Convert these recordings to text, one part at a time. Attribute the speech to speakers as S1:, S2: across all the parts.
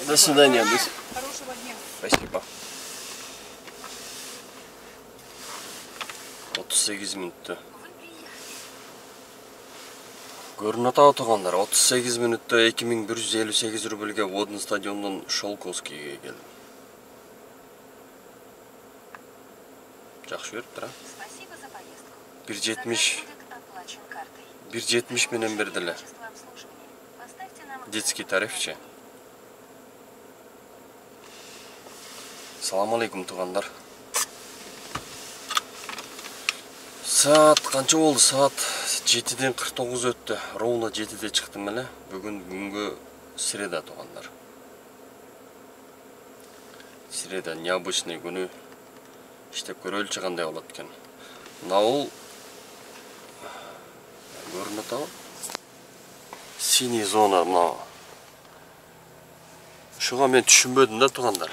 S1: До свидания.
S2: Хорошего дня.
S1: Спасибо. 38 мүнөттө. Көрүнүп атабы туугандар, 38 мүнөттө 2158 рубльге Водный стадиондон Шолковскийге келдим. Жакшы бериптир, а? 1.70 менен бердиле. Детский тарифчи. Салам алейкум туугандар. Saat qancha bo'ldi? Saat 7-ден 49 өтті. Ровно 7-де чыктым эле. Бүгүнгү среда туугандар. Среда необычный күнү. Иштеп көрөлчү кандай болот экен. Наул көрүнүп атабы? Синий зона мына. Шуга мен түшүнбөдүм да туугандар.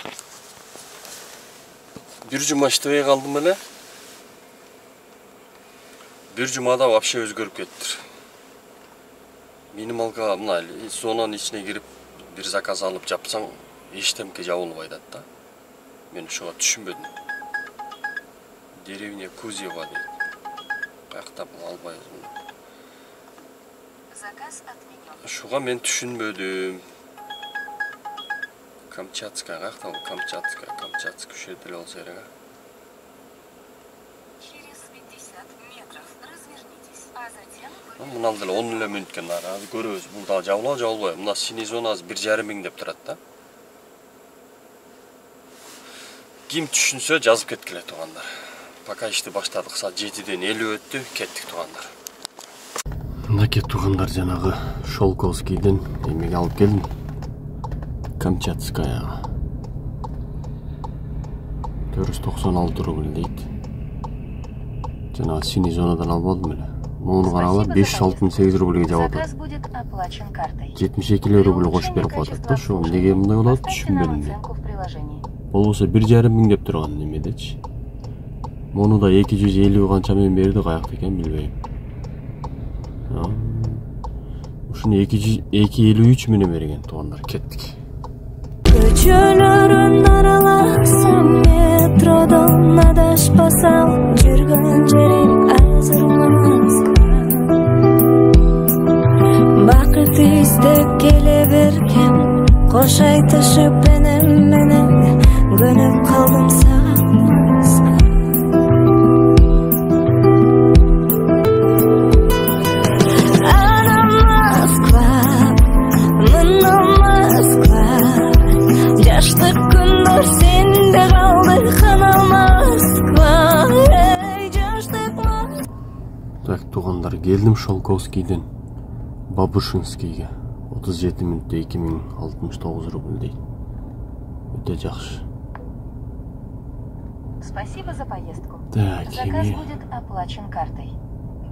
S1: Бир жума иштебей калдым эле. Bir cumada вообще özgürüp kettir. Minimalga mına zonanın içine girip bir zakaz alıp japsang eştemke жабылбай атат да. Мен шуга түшүнбөдүм. Деревня Кузева дейт. Каяктан албайбыз. Заказ отменен. Шуга мен түшүнбөдүм. Камчатская, каяктан Камчатск ушул жерде болсо керек. Мына деле 10 эле мүнөткө нара көрөбүз. Бул да жабылбай. Мына синий зона 1,5 миң деп турат да. Ким түшүнсө жазып кеткиле туугандар. Пока ишти баштадык. Саат 7-ден 50 өттү, кеттик туугандар. Мынакей туугандар жанагы Шолковскийден эмеге алып келдим. Камчатская. 496 рубль дейт. Жанагы синий зонадан албадым эле. Муну карагыла 568 рубльге жабат. Заказ будет оплачен картой. 72 рубль кошуп берип коет да. Ошо эмнеге мындай болот түшүнбөдүм. Болбосо 1,5 миң деп турган немедечи. Муну да 250 канча мен берди, каякта экен билбейм. Ушуну 253 менен берген туугандар, кеттик. Көчөлөрүн араласам, метродон адаспасам, жүргөн жерим азыр Москва. Бакыт издеп келе беркем, кош айтышып менен көнүп калдым сага Москва. Ана Москва, мына Москва, жаштык күндөр сенде калды кана Москва. Так, туугандар, келдим Шолковскийден Бабушинскийге. 37 мүнөттө 2069 рубль дейт. Өтө жакшы.
S2: Спасибо за поездку.
S1: Так,
S2: заказ будет оплачен картой.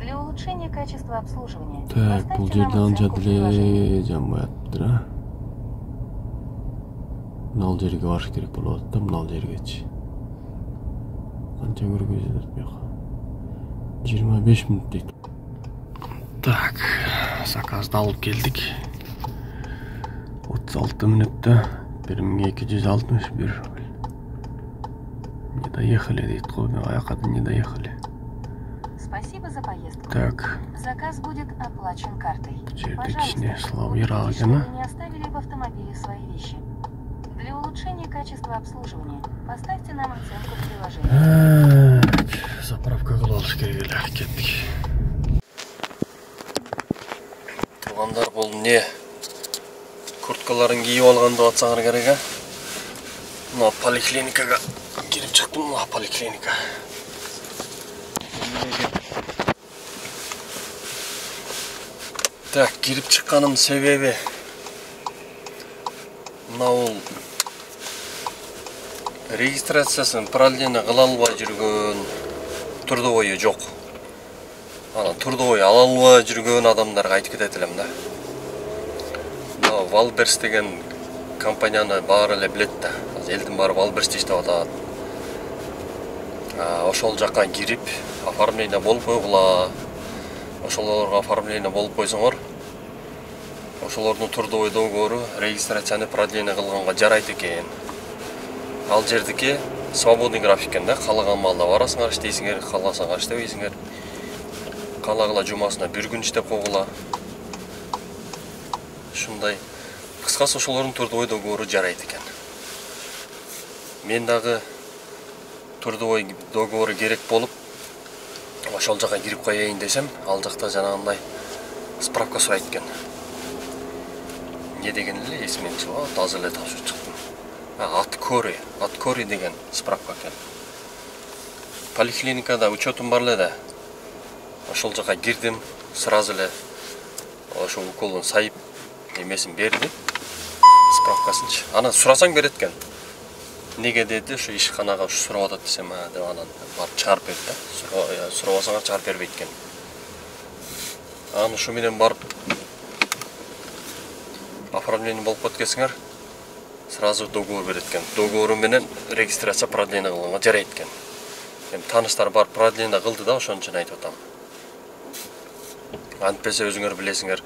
S2: Для улучшения качества обслуживания.
S1: Так, бул жерде анча деле жанбай атыптыр, а? Мына жерге барыш керек болуп атат да, мына жергечи. Канча көргөзүлөт буяка? 25 мүнөт дейт. Так, заказды алып келдик. 36 мүнөттө 1261 рубль. Не доехали дейт го, аяка не доехали.
S2: Спасибо за поездку.
S1: Так.
S2: Заказ будет оплачен картой.
S1: Пожалуйста, не
S2: оставили в автомобиле свои вещи. Для улучшения качества обслуживания поставьте нам оценку в приложении.
S1: Заправка кылабыз керек эле, кеттик. Туугандар, бул не? Курткаларын кийип алган деп атсаңар керек, а? Мына поликлиникага кирип чыктым, мына поликлиника. Так, кирип чыкканымдын себеби мына бул регистрациясын правильно кыла албай жүргөн, трудовой жок. Анан трудовой ала албай жүргөн адамдарга айтып кетет элем да. Мына Валберс деген компанияны баары эле билет да. Элдин баары Валберсте иштеп атат. Ошол жакка кирип, оформление болуп койгула. Ошолорго оформление болуп койсоңор, ошолордун трудовой договору регистрацияны продление кылганга жарайт экен. Ал жердики свободный график экен да, каалаган маалда барасыңар, иштейсиңер, кааласаңар иштебейсиңер. Каалагыла жумасына 1 күн иштеп койгула. Ушундай кыскасы ошолордун трудовой договору жарайт экен. Мен дагы трудовой договору керек болуп, ошол жака кирип коеюн десем, ал жакта жанагындай справка сурайт экен. Не деген эле эсимден чыгып, таза эле тапшырып чыктым. Откори деген справка экен. Поликлиникада учетум бар эле да. Ошол жака кирдим, сразу эле ошо уколун сайып эмесин берди. Справкасынчы. Аны сурасаң берет экен. Неге деди, ошо ишканага ушу сурап атат десем, деп анан барып чыгарып берди да. Сурабасаңар чыгарып бербейт экен. Аны ушу менен барып оформление болуп кеткесиңер, сразу договор берет экен. Договору менен регистрация продление кылганга жарайт экен. Эми тааныштар бар продление кылды да, ошон үчүн айтып атам. Антпесе өзүңөр билесиңер,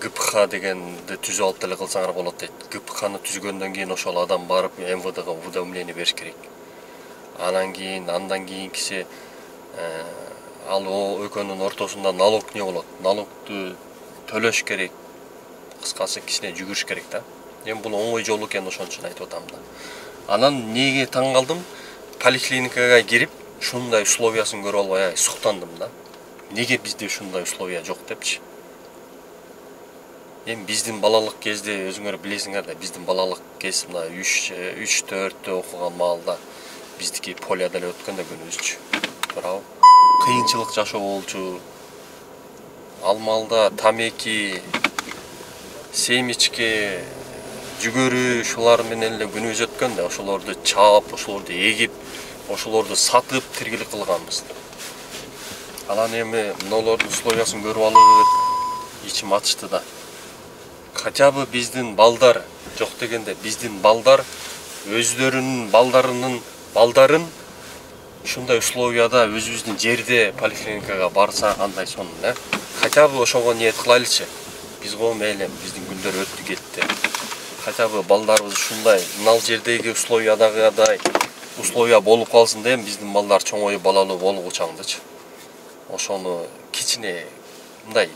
S1: ГПХ дегенди түзүп алып деле кылсаңар болот дейт. ГПХны түзгөндөн кийин ошол адам барып МВДга уведомление бериш керек. Андан кийинкиси ал экөөнүн ортосунда налог не болот? Налогду төлөш керек. Кыскасы кичине жүгүрүш керек да. Эми бул оңой жол экен, ошон үчүн айтып атам да. Анан неге таң калдым? Поликлиникага кирип, ушундай условиясын көрүп албай суктандым да. Неге бизде ушундай условия жок депчи? Эми биздин балалык кезде өзүңөр билесиңер да, биздин балалык кез мына 3-4 окуган маалда биздики полияда эле өткөн да күнүбүзчү. Туурабы? Кыйынчылык жашоо болчу. Ал маалда тамеки, семечке, жүгөрү шулар менен эле күнүбүз өткөн да, ошолорду чаап, ошолорду эгип, ошолорду сатып тиргилик кылганбыз. Анан эми мыналардын условиясын көрүп алып ичим ачышты да. Хотя бы биздин балдар, жок дегенде биздин балдар өздөрүнүн балдарын ушундай условияда өзүбүздүн жерде поликлиникага барса кандай сонун, Хотя бы ошого ниет кылайлычы. Биз го мейли, биздин күндөр өттү кетти. Хотя бы балдарыбыз ушундай мынал жердеги условиядагыдай условия болуп калсын дейм, биздин балдар чоңоюп балалуу болгучаңдычы. Ошону кичине мындай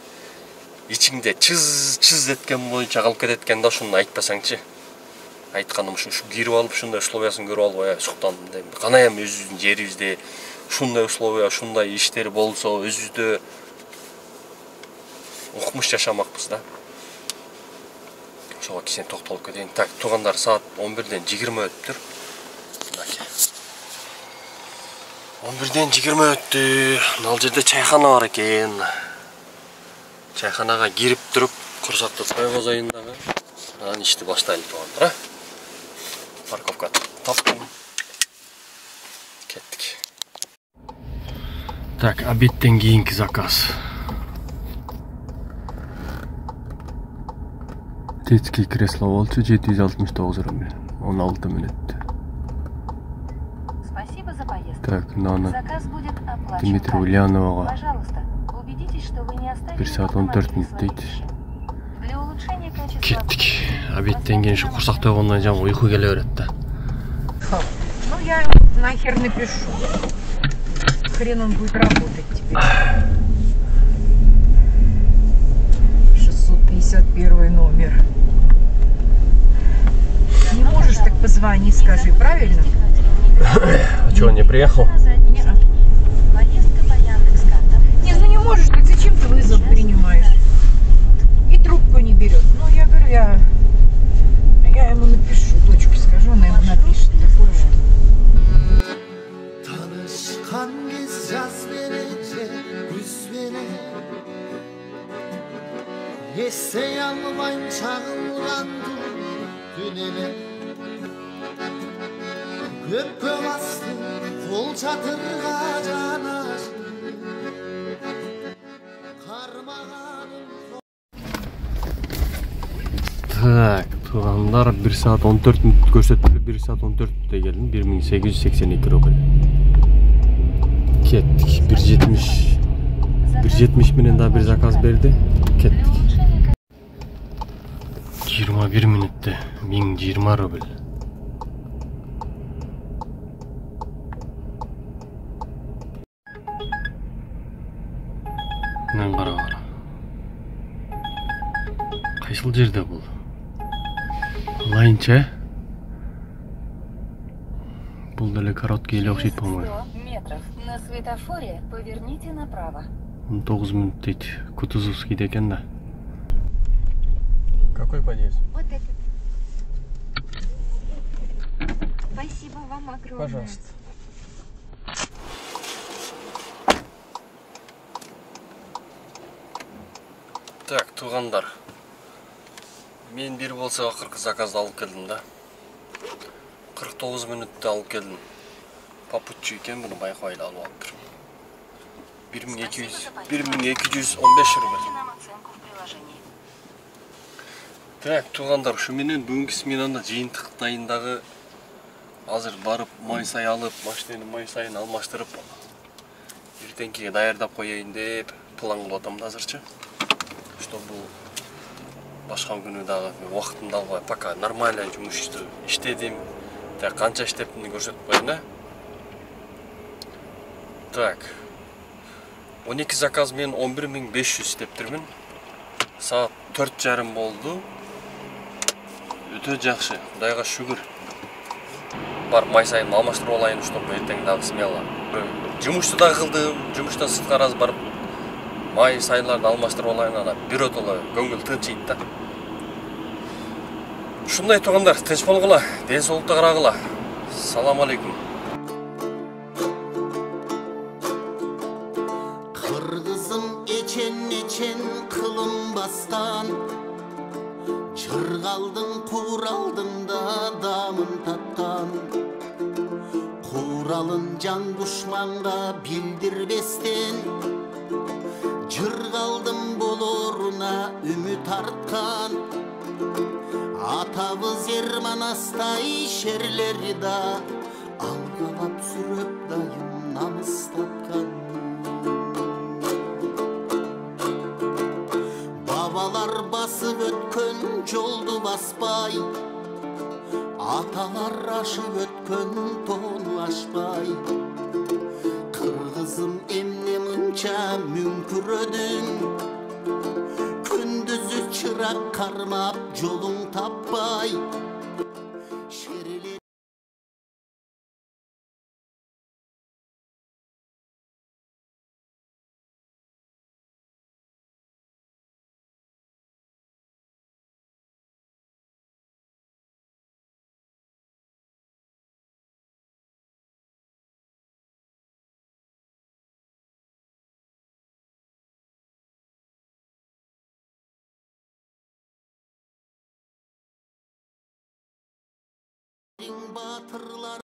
S1: ичиңде чыз эткен боюнча калып кетет экен да, ушуну айтпасаңчы. Айтканым ушу кирип алып ушундай условиясын көрүп албай суктандым дейм. Канайым өзүбүздүн жерибизде ушундай условия, ушундай иштер болсо, өзүбүздө укмуш жашамакпыз да. Ошого кичине токтолуп кетейин. Так, туугандар, саат 11-ден 20 өттүр. 11-ден 20 өттү. Ал жерде чайхана бар экен. Чайханага кирип туруп, курсакты койгозоюн дагы. Анан ишти баштайлы туугандар, Парковка таптым. Кеттик. Так, обедтен кийинки заказ. Детский кресло болчу 769 рубль. 16 минут.
S2: Спасибо за поездку.
S1: Так, Нана.
S2: Заказ будет оплачен.
S1: Дмитрий Ульянова.
S2: Пожалуйста, убедитесь, что вы не оставили
S1: 1 saat 14 minut дейт.
S2: Для улучшения качества.
S1: Кеттик. Обедтен кийин ушу курсак тойгондон жам уйку келе берет да.
S3: Ну я нахер напишу. Хрен он будет работать теперь. 651 номер. Не можешь, так позвони, скажи, правильно?
S1: А чё, он не приехал?
S3: Не, ну не можешь, так зачем ты вызов принимаешь? И трубку не берет. Ну, я говорю, я ему напишу, дочке скажу, она ему напишет такое, что...
S4: Көпкө басты, қол чатырға жанаш.
S1: Так, туугандар, 1 saat 14 minut көрсөтүлүп, 1 saat 14 минутта келдим, 1882 рубль. Кеттик, 170 менен да бир заказ берди. Кеттик. 21 минутте 1020 рубль. Мен кара. Кайсыл жерде бул? Лайнча? Бул деле короткий эле окшойт, по-моему.
S2: 100 метров на светофоре поверните направо.
S1: 19 минут дейт. Кутузовскийде экен да. Какой подъезд?
S5: Вот этот. Спасибо вам огромное.
S1: Пожалуйста. Так, туугандар. Мен бир болса акыркы заказды алып келдим да. 49 минутта алып келдим. Попутчу экен, буну байкабай эле алып алыптыр. 1215 рубль.
S2: Нам оценку в приложении.
S1: Так, туугандар, ушу менен бүгүнкү сменада жыйынтык дайындагы азыр барып май сай алып, машинени май сайын алмаштырып, эртеңкиге даярдап коеюн деп план кылып атам да азырчы. Что бул башка күнү дагы убактымды албай, пока нормально жумушту иштедим. Так, канча иштептимди көрсөтүп коеюн да. Так. 12 заказ мен 11500 иштептирмин. Саат 4:30 болду. Өтө жакшы, Кудайга шүгүр. Бар май сайын алмаштырып алайын, чтобы эртең дагы смело. Жумушту да кылдым, жумуштан сырткары аз барып май сайыларды алмаштырып алайын, ана биротоло көңүл тынчыйт да. Ушундай туугандар, тынч болгула, ден соолукта карагыла. Салам алейкум.
S4: Кыргызым эчен кылым баскан, чыргалдың куралдыңда дамын тапкан. Куралын жан душманга билдирбестен, жыргалдым болоруна үмүт арткан. Атабыз Ерманастай шерлери да алгалап сүрөп дайым намыс тапкан. Бабалар басып өткөн жолду баспай, аталар ашып өткөн тоону ашпай. Кыргызым эмне мынча мүңкүрөдүң, күндүзү чырак кармап жолуң таппай. Батырлар